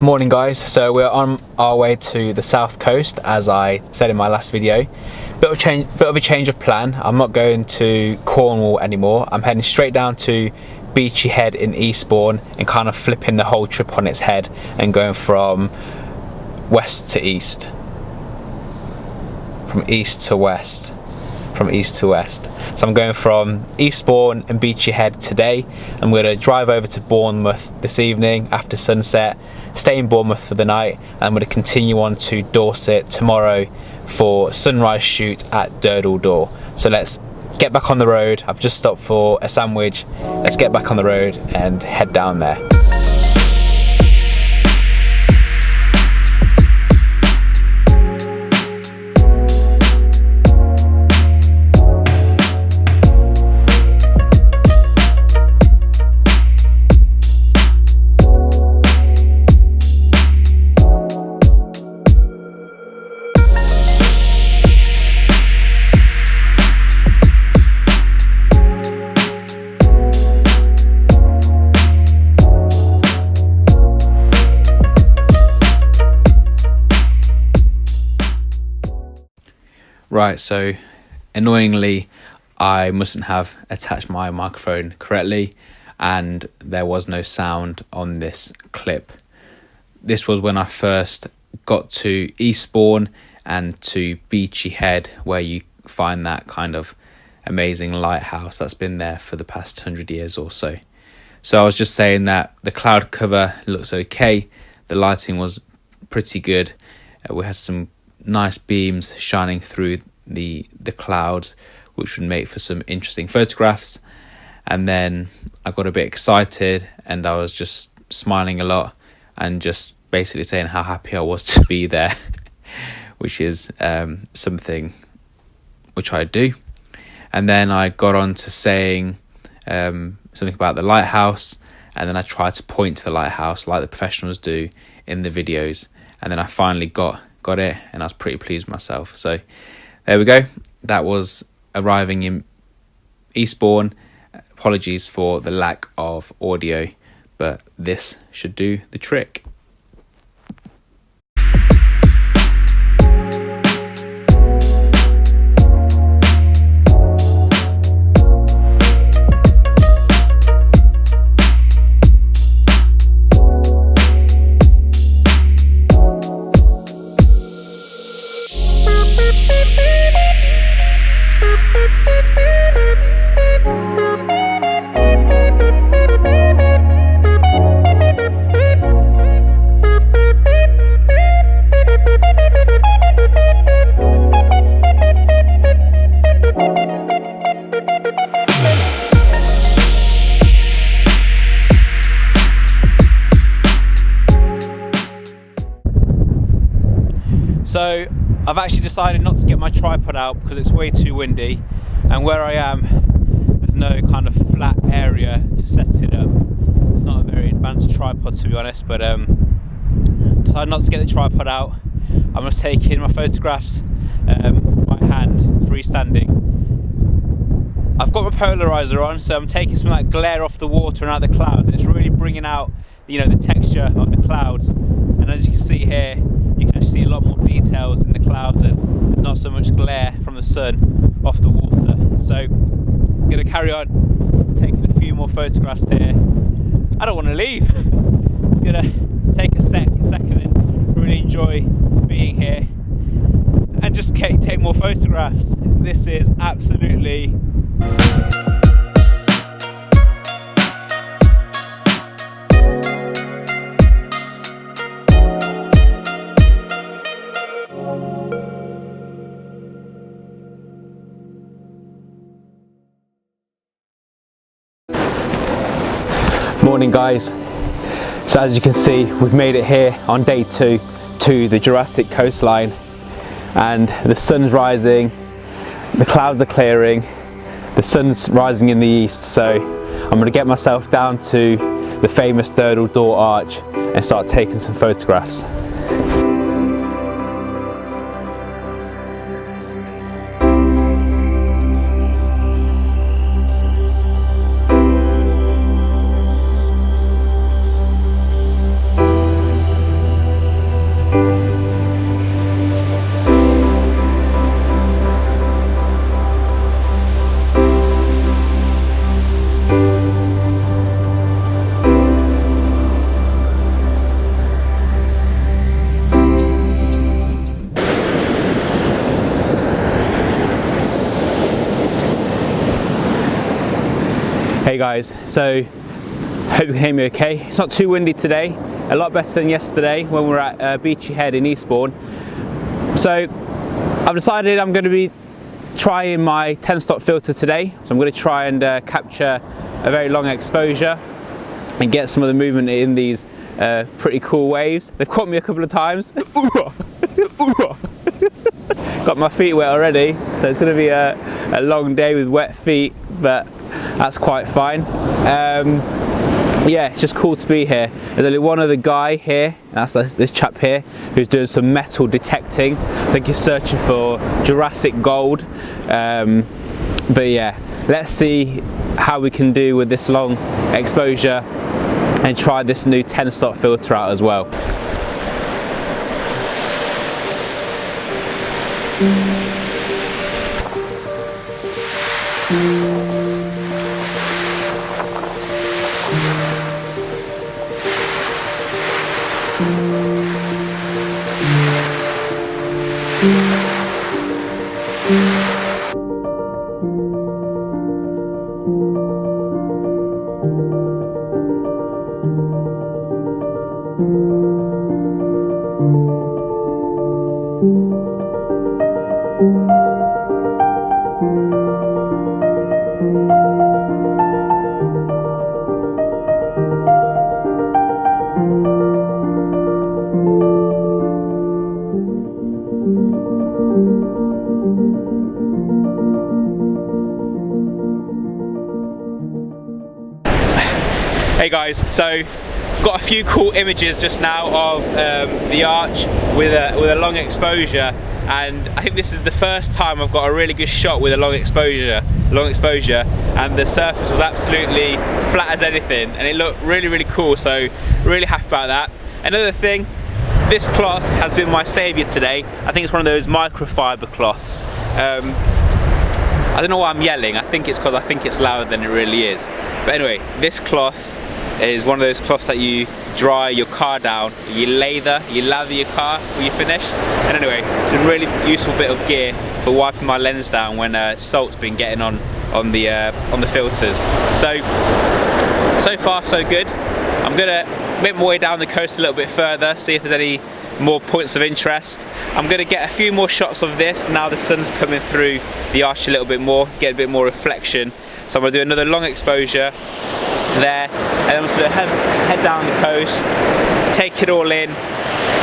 Morning guys, so we're on our way to the south coast as I said in my last video. Bit of a change of plan. I'm not going to Cornwall anymore. I'm heading straight down to Beachy Head in Eastbourne and kind of flipping the whole trip on its head and going from west to east. From east to west. So I'm going from Eastbourne and Beachy Head today. I'm going to drive over to Bournemouth this evening after sunset, stay in Bournemouth for the night, and I'm going to continue on to Dorset tomorrow for sunrise shoot at Durdle Door. So let's get back on the road. I've just stopped for a sandwich. Let's get back on the road and head down there. Right, so annoyingly I mustn't have attached my microphone correctly and there was no sound on this clip. This was when I first got to Eastbourne and to Beachy Head, where you find that kind of amazing lighthouse that's been there for the past 100 years or so. So I was just saying that the cloud cover looks okay, the lighting was pretty good, we had some nice beams shining through the clouds, which would make for some interesting photographs. And then I got a bit excited and I was just smiling a lot and just basically saying how happy I was to be there, which is something which I do. And then I got on to saying something about the lighthouse, and then I tried to point to the lighthouse like the professionals do in the videos, and then I finally got it and I was pretty pleased with myself. So there we go, that was arriving in Eastbourne. Apologies for the lack of audio, but this should do the trick. So I've actually decided not to get my tripod out because it's way too windy, and where I am there's no kind of flat area to set it up. It's not a very advanced tripod, to be honest, but decided not to get the tripod out. I'm just taking my photographs by hand, freestanding. I've got my polarizer on, so I'm taking some of that glare off the water and out the clouds. It's really bringing out, you know, the texture of the clouds, and as you can see here, you can actually see a lot more details in the clouds and there's not so much glare from the sun off the water. So I'm going to carry on taking a few more photographs here. I don't want to leave. It's going to take a second and really enjoy being here and just take more photographs. This is absolutely morning guys. So as you can see, we've made it here on day 2 to the Jurassic coastline, and the sun's rising, the clouds are clearing, the sun's rising in the east. So I'm going to get myself down to the famous Durdle Door arch and start taking some photographs. Hey guys, so hope you can hear me okay. It's not too windy today, a lot better than yesterday when we were at Beachy Head in Eastbourne. So I've decided I'm going to be trying my 10-stop filter today. So I'm going to try and capture a very long exposure and get some of the movement in these pretty cool waves. They've caught me a couple of times. Got my feet wet already, so it's going to be a long day with wet feet, but that's quite fine. Yeah, it's just cool to be here. There's only one other guy here, and that's this chap here, who's doing some metal detecting. I think he's searching for Jurassic gold. But yeah, let's see how we can do with this long exposure and try this new 10-stop filter out as well. Hey guys, so got a few cool images just now of the arch with a long exposure, and I think this is the first time I've got a really good shot with a long exposure, and the surface was absolutely flat as anything, and it looked really cool. So really happy about that. Another thing, this cloth has been my saviour today. I think it's one of those microfiber cloths. I don't know why I'm yelling. I think it's because I think it's louder than it really is. But anyway, this cloth is one of those cloths that you dry your car down, you lather your car when you finish. And anyway, it's been a really useful bit of gear for wiping my lens down when salt's been getting on the filters. So far so good. I'm gonna a bit more way down the coast a little bit further, see if there's any more points of interest. I'm gonna get a few more shots of this now the sun's coming through the arch a little bit more, get a bit more reflection. So I'm gonna do another long exposure there, and I'm just going to head down the coast, take it all in,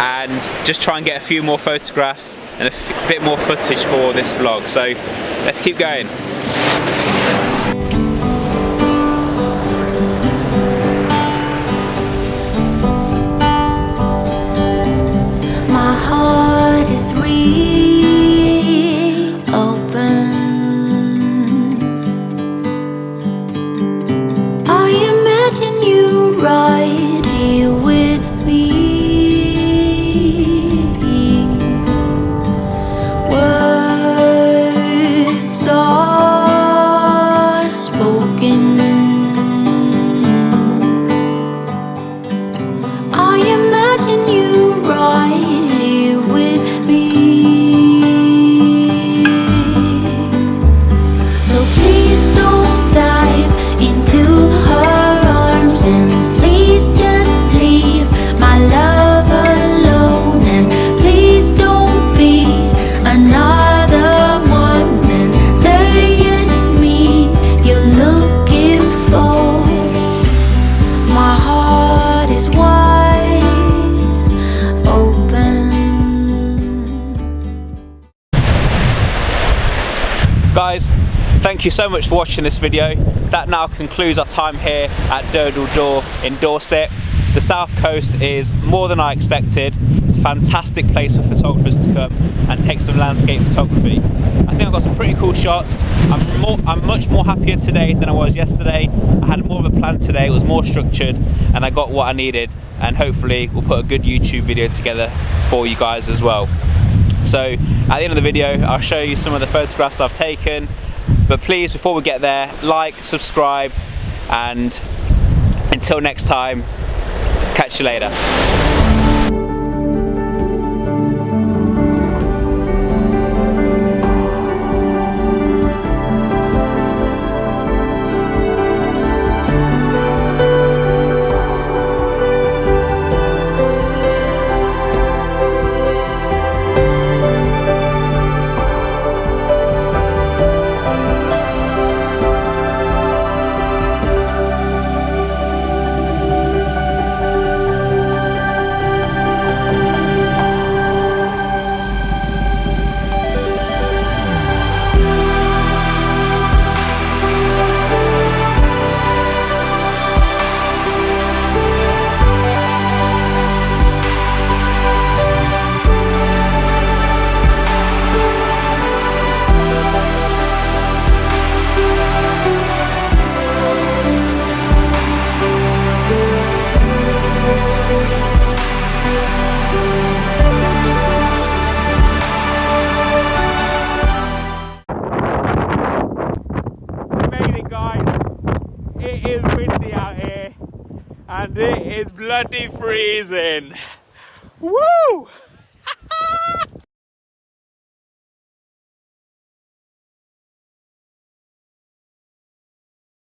and just try and get a few more photographs and a bit more footage for this vlog. So let's keep going. My heart is reopened. Right here with me. Words are spoken. I imagine you right here with me. So please don't dive into her arms, and please just leave my love alone, and please don't be another one and say it's me you're looking for. My heart is wide open. Guys, thank you so much for watching this video. That now concludes our time here at Durdle Door in Dorset. The south coast is more than I expected. It's a fantastic place for photographers to come and take some landscape photography. I think I've got some pretty cool shots. I'm much more happier today than I was yesterday. I had more of a plan today, it was more structured, and I got what I needed, and hopefully we'll put a good YouTube video together for you guys as well. So at the end of the video, I'll show you some of the photographs I've taken. But please, before we get there, like, subscribe, and until next time, catch you later. It is bloody freezing. Woo!